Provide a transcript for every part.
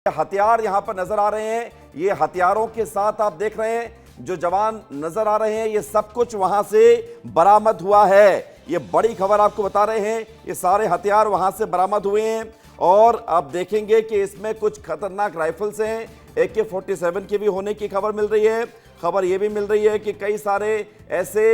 हथियार यहां पर नजर आ रहे हैं। ये हथियारों के साथ आप देख रहे हैं जो जवान नजर आ रहे हैं, ये सब कुछ वहां से बरामद हुआ है। ये बड़ी खबर आपको बता रहे हैं, ये सारे हथियार वहां से बरामद हुए हैं। और आप देखेंगे कि इसमें कुछ खतरनाक राइफल्स हैं, AK-47 की भी होने की खबर मिल रही है। खबर यह भी मिल रही है कि कई सारे ऐसे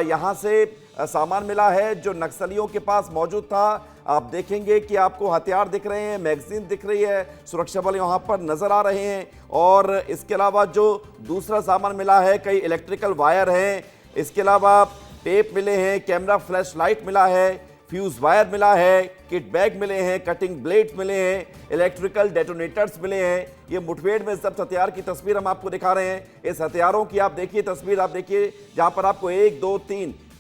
यहां से सामान मिला है जो नक्सलियों के पास मौजूद था। आप देखेंगे कि आपको हथियार दिख रहे हैं, मैगजीन दिख रही है, सुरक्षा बल यहां पर नजर आ रहे हैं। और इसके अलावा जो दूसरा सामान मिला है, कई इलेक्ट्रिकल वायर हैं, इसके अलावा टेप मिले हैं, कैमरा फ्लैश लाइट मिला है, फ्यूज वायर मिला है, किट बैग मिले हैं, कटिंग ब्लेड मिले हैं, इलेक्ट्रिकल डेटोनेटर्स मिले हैं। ये मुठभेड़ में सब हथियार की तस्वीर हम आपको दिखा रहे हैं। इस हथियारों की आप देखिए तस्वीर, आप देखिए जहां पर आपको 1 2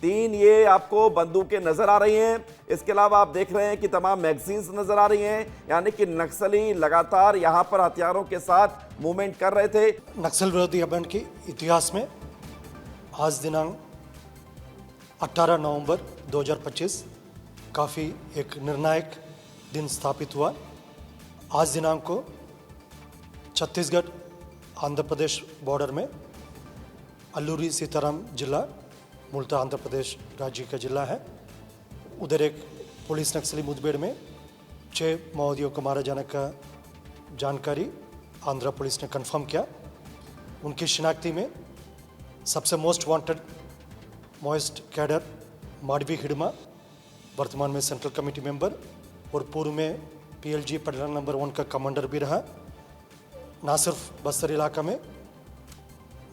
3 ये आपको बंदूकें नजर आ रही हैं। इसके अलावा आप देख रहे हैं कि तमाम मैगजीन्स नजर आ रही हैं, यानी कि नक्सली लगातार यहां पर हथियारों के साथ मूवमेंट कर रहे थे। नक्सल विरोधी अभियान के इतिहास में आज दिनांक 18 नवंबर 2025 काफ़ी एक निर्णायक दिन स्थापित हुआ। आज दिनांक को छत्तीसगढ़ आंध्र प्रदेश बॉर्डर में अल्लूरी सीताराम जिला, मूलतः आंध्र प्रदेश राज्य का जिला है, उधर एक पुलिस नक्सली मुठभेड़ में 6 माओवादियों को मारे जाने का जानकारी आंध्र पुलिस ने कंफर्म किया। उनकी शिनाख्ती में सबसे most wanted most cadre Madvi Hidma, वर्तमान में सेंट्रल कमेटी मेंबर और पूर्व में PLG पटना नंबर 1 का कमांडर भी रहा। ना सिर्फ बस्तर इलाका में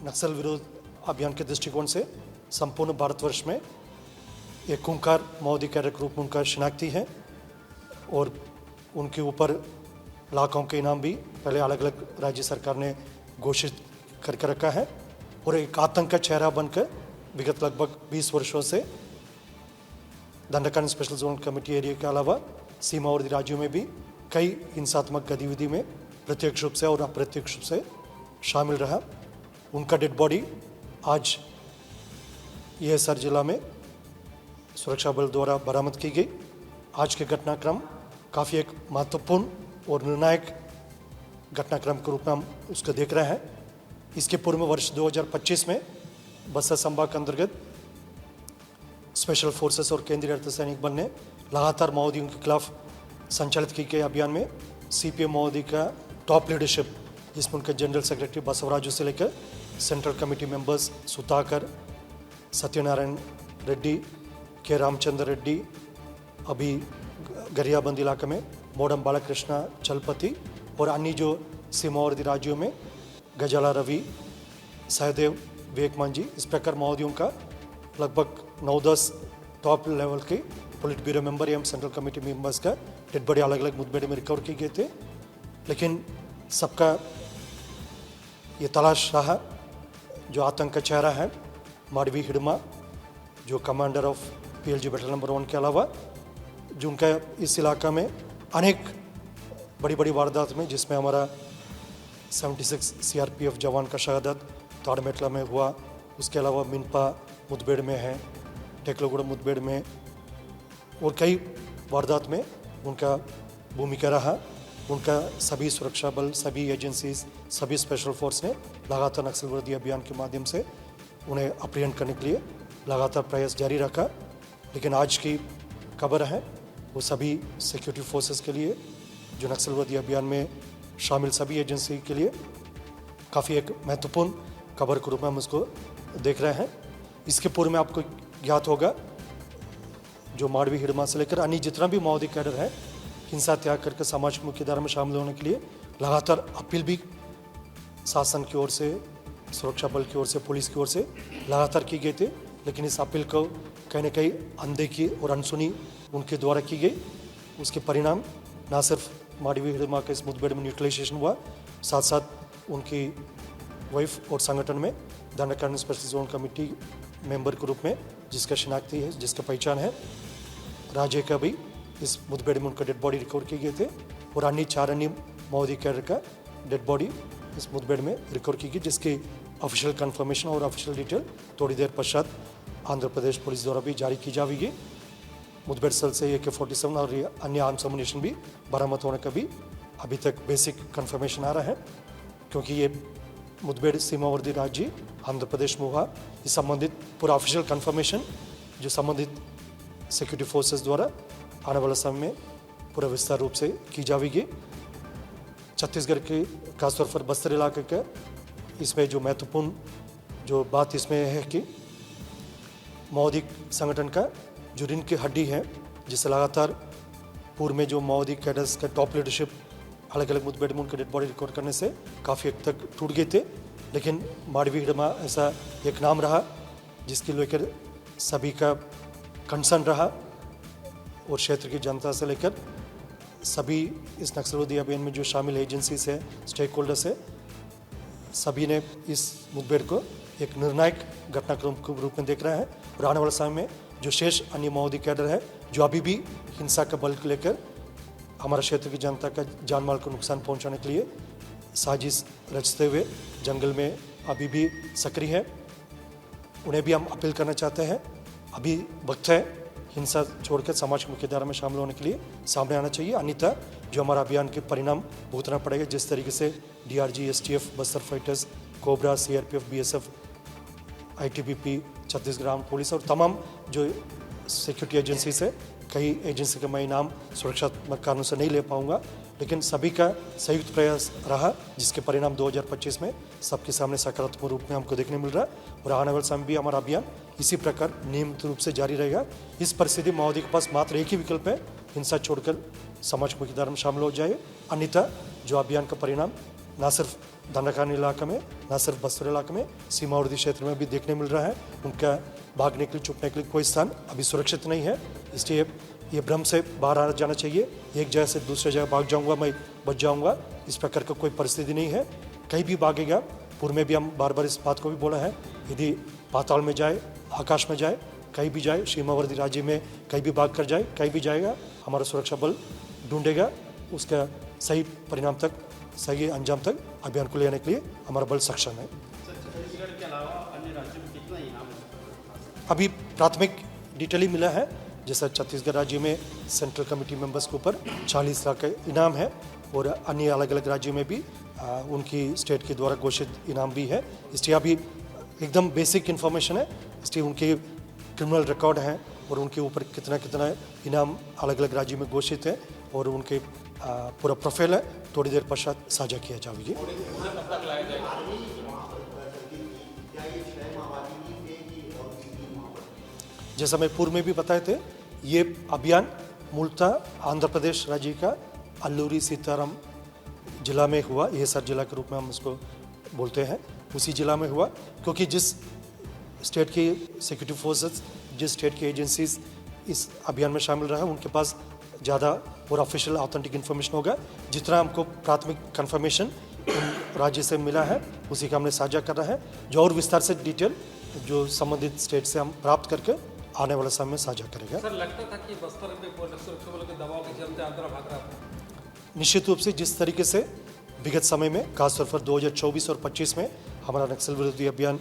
नक्सल विरोध अभियान के दृष्टिकोण से संपूर्ण भारतवर्ष में एक खूंखार माओवादी कैडर के रूप में उनका शिनाख्ती है और उनके ऊपर लाखों के इनाम भी पहले अलग अलग राज्य सरकार ने घोषित करके रखा है। और एक आतंक का चेहरा बनकर विगत लगभग 20 वर्षों से दंडकांड स्पेशल जोन कमेटी एरिया के अलावा सीमावर्ती राज्यों में भी कई हिंसात्मक गतिविधि में प्रत्यक्ष रूप से और अप्रत्यक्ष रूप से शामिल रहा। उनका डेड बॉडी आज ESR जिला में सुरक्षा बल द्वारा बरामद की गई। आज के घटनाक्रम काफ़ी एक महत्वपूर्ण और निर्णायक घटनाक्रम के रूप में हम उसको देख रहे हैं। इसके पूर्व में वर्ष 2025 में बस्तर संभाग के अंतर्गत स्पेशल फोर्सेस और केंद्रीय अर्धसैनिक बल ने लगातार माओवादियों के खिलाफ संचालित की गई अभियान में CPM माओवादी का टॉप लीडरशिप, जिसमें उनके जनरल सेक्रेटरी बसवराजू से लेकर central committee members Sudhakar, Satyanarayan Reddy, के रामचंद्र रेड्डी, अभी गरियाबंद इलाके में मोडम बालकृष्ण चलपति और अन्य जो सीमावर्ती राज्यों में गजाला रवि, सहदेव, विवेकमान जी, इस प्रकार माओवादियों का लगभग 9-10 टॉप लेवल के पुलिट ब्यूरो मेंबर एवं सेंट्रल कमेटी मेंबर्स का डेड बॉडी अलग अलग मुठभेड़ में रिकवर किए गए थे। लेकिन सबका ये तलाश रहा जो आतंक का चेहरा है माडवी हिडमा, जो commander of PLG battle number 1 के अलावा जो उनका इस इलाका में अनेक बड़ी बड़ी वारदात में, जिसमें हमारा 76 CRPF जवान का शहादत ताड़मेटला में हुआ, उसके अलावा मिनपा मुठभेड़ में है, टेकलोगुड़ा मुठभेड़ में और कई वारदात में उनका भूमिका रहा। उनका सभी सुरक्षा बल, सभी एजेंसीज, सभी स्पेशल फोर्स ने लगातार नक्सल विरोधी अभियान के माध्यम से उन्हें अप्रिहेंड करने के लिए लगातार प्रयास जारी रखा। लेकिन आज की खबर है वो सभी सिक्योरिटी फोर्सेस के लिए, जो नक्सल विरोधी अभियान में शामिल सभी एजेंसी के लिए काफ़ी एक महत्वपूर्ण खबर के रूप में हम उसको देख रहे हैं। इसके पूर्व में आपको ज्ञात होगा जो माडवी हिडमा से लेकर अन्य जितना भी माओवादी कैडर है, हिंसा त्याग करके समाज की मुख्य धारा में शामिल होने के लिए लगातार अपील भी शासन की ओर से, सुरक्षा बल की ओर से, पुलिस की ओर से लगातार की गई थी। लेकिन इस अपील को कहीं न कहीं अनदेखी और अनसुनी उनके द्वारा की गई। उसके परिणाम ना सिर्फ माडवी हिडमा के इस मुठभेड़ में न्यूट्रलाइजेशन हुआ, साथ साथ उनकी वाइफ और संगठन में दंडकांड स्पेशल जोन कमेटी मेंबर के रूप में जिसका शिनाख्ती है, जिसका पहचान है राजे का भी इस मुठभेड़ में उनका डेड बॉडी रिकवर किए गए थे और अन्य 4 अन्य माओवादी कैडर का डेड बॉडी इस मुठभेड़ में रिकवर की गई, जिसकी ऑफिशियल कंफर्मेशन और ऑफिशियल डिटेल थोड़ी देर पश्चात आंध्र प्रदेश पुलिस द्वारा भी जारी की जाएगी। मुठभेड़ स्थल से AK-47 और अन्य आर्म्स एमुनिशन भी बरामद होने का भी अभी तक बेसिक कंफर्मेशन आ रहा है, क्योंकि ये मुठभेड़ सीमावर्ती राज्य आंध्र प्रदेश में हुआ। इस संबंधित पूरा ऑफिशियल कंफर्मेशन जो संबंधित सिक्योरिटी फोर्सेस द्वारा आने वाले समय में पूरा विस्तार रूप से की जाएगी। छत्तीसगढ़ के खासतौर पर बस्तर इलाके का इसमें जो महत्वपूर्ण जो बात इसमें है कि माओवादी संगठन का जो रीढ़ की हड्डी है, जिससे लगातार पूर्व में जो माओवादी कैडर्स का टॉप लीडरशिप अलग अलग मुठभेड़ में उनके डेड बॉडी रिकॉर्ड करने से काफ़ी हद तक टूट गए थे, लेकिन माडवी हिडमा ऐसा एक नाम रहा जिसके लेकर सभी का कंसर्न रहा और क्षेत्र की जनता से लेकर सभी इस नक्सलवादी अभियान में जो शामिल एजेंसीज है, स्टेक होल्डर्स है, सभी ने इस मुठभेड़ को एक निर्णायक घटनाक्रम के रूप में देख रहा है। और आने वाले समय में जो शेष अन्य माओवादी कैडर है जो अभी भी हिंसा का बल लेकर हमारे क्षेत्र की जनता का जान माल को नुकसान पहुंचाने के लिए साजिश रचते हुए जंगल में अभी भी सक्रिय है, उन्हें भी हम अपील करना चाहते हैं, अभी वक्त है हिंसा छोड़कर समाज की मुख्यधारा में शामिल होने के लिए सामने आना चाहिए, अन्यथा जो हमारा अभियान के परिणाम भुगतना पड़ेगा। जिस तरीके से DRG, STF, Bastar fighters, cobra, CRPF, BSF, ITBP, Chhattisgarh arm police और तमाम जो सिक्योरिटी एजेंसीज है, कई एजेंसी का मैं नाम सुरक्षात्मक कारणों से नहीं ले पाऊंगा, लेकिन सभी का संयुक्त प्रयास रहा जिसके परिणाम 2025 में सबके सामने सकारात्मक रूप में हमको देखने मिल रहा है। और आने वाले समय भी हमारा अभियान इसी प्रकार नियमित रूप से जारी रहेगा। इस परिस्थिति माओवादी के पास मात्र एक ही विकल्प है, हिंसा छोड़कर समाज की मुख्यधारा में शामिल हो जाए, अन्यथा जो अभियान का परिणाम न सिर्फ दंडकारण इलाके में, न सिर्फ बस्तर इलाके में, सीमावर्ती क्षेत्र में भी देखने मिल रहा है। उनका भागने के लिए, छुपने के लिए कोई स्थान अभी सुरक्षित नहीं है, इसलिए ये भ्रम से बाहर आ जाना चाहिए। एक जगह से दूसरे जगह भाग जाऊंगा, मैं बच जाऊंगा, इस प्रकार का कोई परिस्थिति नहीं है। कहीं भी भागेगा, पूर्व में भी हम बार बार इस बात को भी बोला है, यदि पाताल में जाए, आकाश में जाए, कहीं भी जाए, सीमावर्ती राज्य में कहीं भी भाग कर जाए, कहीं भी जाएगा, हमारा सुरक्षा बल ढूंढेगा, उसका सही परिणाम तक, सही अंजाम तक अभियान को ले आने के लिए हमारा बल सक्षम है। छत्तीसगढ़ के अलावा अन्य राज्यों में कितना इनाम अभी प्राथमिक डिटेल ही मिला है, जैसा छत्तीसगढ़ राज्य में सेंट्रल कमेटी मेंबर्स के ऊपर 40 लाख का इनाम है और अन्य अलग अलग राज्यों में भी उनकी स्टेट के द्वारा घोषित इनाम भी है। इसलिए अभी एकदम बेसिक इन्फॉर्मेशन है, इसलिए उनके क्रिमिनल रिकॉर्ड हैं और उनके ऊपर कितना कितना इनाम अलग अलग राज्यों में घोषित है और उनके पूरा प्रोफाइल है, थोड़ी देर पश्चात साझा किया जाएगी। जैसा मैं पूर्व में भी बताए थे, ये अभियान मूलतः आंध्र प्रदेश राज्य का अल्लूरी सीताराम जिला में हुआ, एएसआर जिला के रूप में हम उसको बोलते हैं, उसी जिला में हुआ, क्योंकि जिस स्टेट की सिक्योरिटी फोर्सेस, जिस स्टेट की एजेंसीज इस अभियान में शामिल रहा है, उनके पास ज़्यादा और ऑफिशियल ऑथेंटिक इन्फॉर्मेशन होगा। जितना हमको प्राथमिक कंफर्मेशन राज्य से मिला है उसी का हमने साझा कर रहा है, जो और विस्तार से डिटेल जो संबंधित स्टेट से हम प्राप्त करके आने वाले समय में साझा करेगा। सर, लगता था कि बस्तर में सुरक्षा बलों के दबाव के चलते आंध्र भाग रहा था। निश्चित रूप से जिस तरीके से विगत समय में खासतौर पर 2024 और 25 में हमारा नक्सल विरोधी अभियान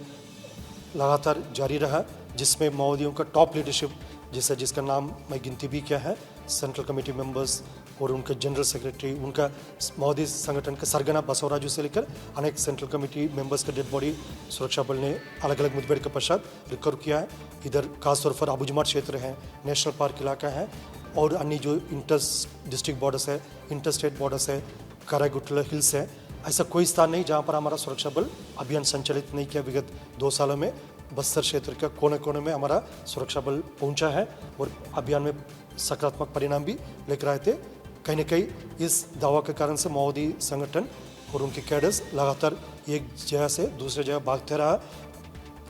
लगातार जारी रहा, जिसमें माओवादियों का टॉप लीडरशिप, जिसका नाम मैं गिनती भी किया है, सेंट्रल कमेटी मेंबर्स और उनके जनरल सेक्रेटरी, उनका माओवादी संगठन का सरगना बसवराजू से लेकर अनेक सेंट्रल कमेटी मेंबर्स का डेड बॉडी सुरक्षा बल ने अलग अलग मुठभेड़ के पश्चात रिकवर किया है। इधर खासतौर पर अबुजमाट क्षेत्र है, नेशनल पार्क इलाका है और अन्य जो इंटर डिस्ट्रिक्ट बॉर्डर्स है, इंटर स्टेट बॉर्डर्स है, कराईगुटला हिल्स है, ऐसा कोई स्थान नहीं जहाँ पर हमारा सुरक्षा बल अभियान संचालित नहीं किया। विगत 2 सालों में बस्तर क्षेत्र का कोने कोने में हमारा सुरक्षा बल पहुंचा है और अभियान में सकारात्मक परिणाम भी लेकर आए थे। कहीं न कहीं इस दावा के कारण से माओवादी संगठन और उनके कैडर्स लगातार एक जगह से दूसरे जगह भागते रहा।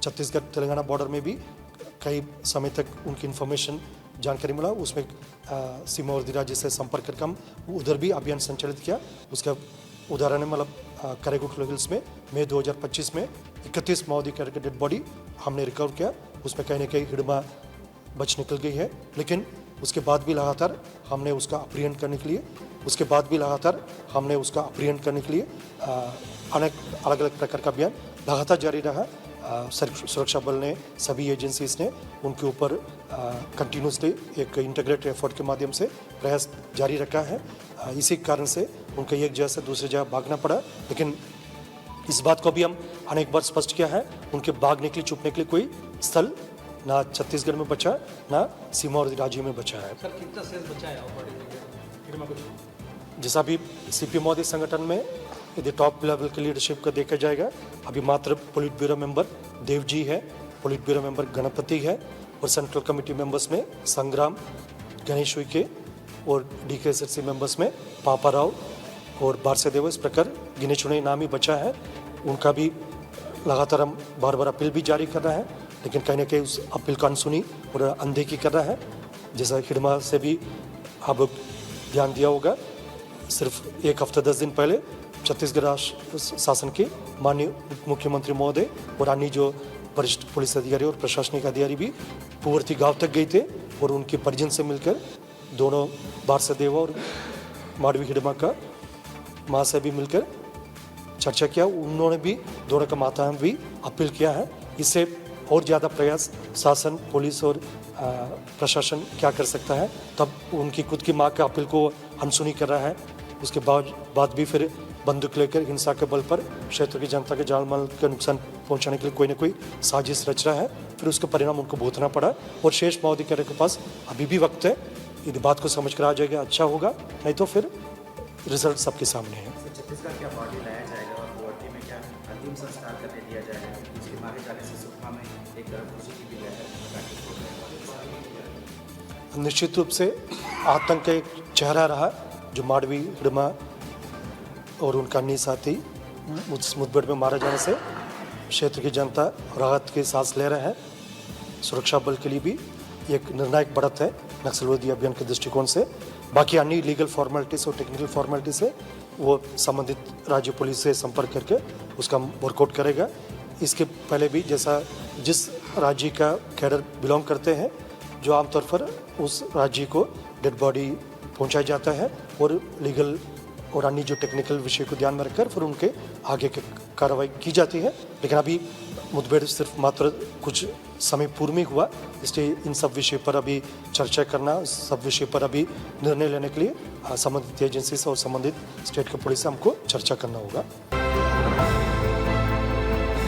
छत्तीसगढ़ तेलंगाना बॉर्डर में भी कई समय तक उनकी इन्फॉर्मेशन जानकारी मिला, उसमें सीमावर्ती राज्य से संपर्क करके हम उधर भी अभियान संचालित किया। उसका उदाहरण है, मतलब कराईगुटला हिल्स में मई 2025 में 31 माओवादी कैडर के डेड बॉडी हमने रिकवर किया। उसमें कहीं न कहीं हिडमा बच निकल गई है, लेकिन उसके बाद भी लगातार हमने उसका अपहरण करने के लिए अनेक अलग अलग प्रकार का अभियान लगातार जारी रहा। सुरक्षा बल ने, सभी एजेंसीज ने उनके ऊपर कंटिन्यूसली एक इंटीग्रेटेड एफर्ट के माध्यम से प्रयास जारी रखा है। इसी कारण से उनको एक जगह से दूसरी जगह भागना पड़ा। लेकिन इस बात को भी हम अनेक बार स्पष्ट किया है, उनके भागने के लिए, छुपने के लिए कोई स्थल ना छत्तीसगढ़ में बचा, ना सीमावर्ती राज्य में बचा है। सर कितना सेल बचा है ऑपरेटिंग हिडमा को? जैसा अभी सीपी मोदी संगठन में यदि टॉप लेवल की लीडरशिप को देखा जाएगा, अभी मात्र पोलिट ब्यूरो मेंबर देव जी है, पोलिट ब्यूरो मेंबर गणपति है, और सेंट्रल कमेटी मेंबर्स में संग्राम, गणेश उइके और DKSRC मेंबर्स में पापा राव और बारसेदेव, इस प्रकार गिने चुने नाम ही बचा है। उनका भी लगातार हम बार बार अपील भी जारी कर रहा है, लेकिन कहीं ना कहीं उस अपील को अनसुनी और अनदेखी कर रहा है। जैसा हिडमा से भी आप लोग ध्यान दिया होगा, सिर्फ एक हफ्ता 10 दिन पहले छत्तीसगढ़ राष्ट्र शासन के माननीय मुख्यमंत्री महोदय और अन्य जो वरिष्ठ पुलिस अधिकारी और प्रशासनिक अधिकारी भी पूर्ववर्ती गांव तक गए थे और उनके परिजन से मिलकर दोनों बारसेदेव और माडवी हिडमा का माँ से भी मिलकर चर्चा किया। उन्होंने भी दोनों का माता में भी अपील किया है। इससे और ज़्यादा प्रयास शासन, पुलिस और प्रशासन क्या कर सकता है, तब उनकी खुद की माँ के अपील को अनसुनी कर रहा है। उसके बाद भी फिर बंदूक लेकर हिंसा के बल पर क्षेत्र की जनता के जान माल का नुकसान पहुंचाने के लिए कोई न कोई साजिश रच रहा है। फिर उसका परिणाम उनको भुगतना पड़ा और शेष माओवादी के पास अभी भी वक्त है। यदि बात को समझ कर आ जाएगा अच्छा होगा, नहीं तो फिर रिजल्ट सबके सामने है। छत्तीसगढ़ क्या बॉडी लाया जाएगा और गुवाहाटी में क्या अंतिम संस्कार करने दिया जाएगा? उसके मारे जाने से सुकमा में एक खुशी की भी लहर निश्चित रूप से आतंक का एक चेहरा रहा जो माडवी हिडमा और उनका अन्य साथी उस मुठभेड़ में मारा जाने से क्षेत्र की जनता राहत की सांस ले रहे हैं। सुरक्षा बल के लिए भी एक निर्णायक बढ़त है नक्सलवादी अभियान के दृष्टिकोण से। बाकी अन्य लीगल फॉर्मेलिटीज और टेक्निकल फॉर्मेलिटीज है वो संबंधित राज्य पुलिस से संपर्क करके उसका वर्कआउट करेगा। इसके पहले भी जैसा जिस राज्य का कैडर बिलोंग करते हैं, जो आमतौर पर उस राज्य को डेड बॉडी पहुंचाया जाता है और लीगल और अन्य जो टेक्निकल विषय को ध्यान में रखकर फिर उनके आगे की कार्रवाई की जाती है। लेकिन अभी मुठभेड़ सिर्फ मात्र कुछ समय पूर्व में हुआ, इसलिए इन सब विषय पर अभी चर्चा करना, सब विषय पर अभी निर्णय लेने के लिए संबंधित एजेंसी से और संबंधित स्टेट के पुलिस से हमको चर्चा करना होगा।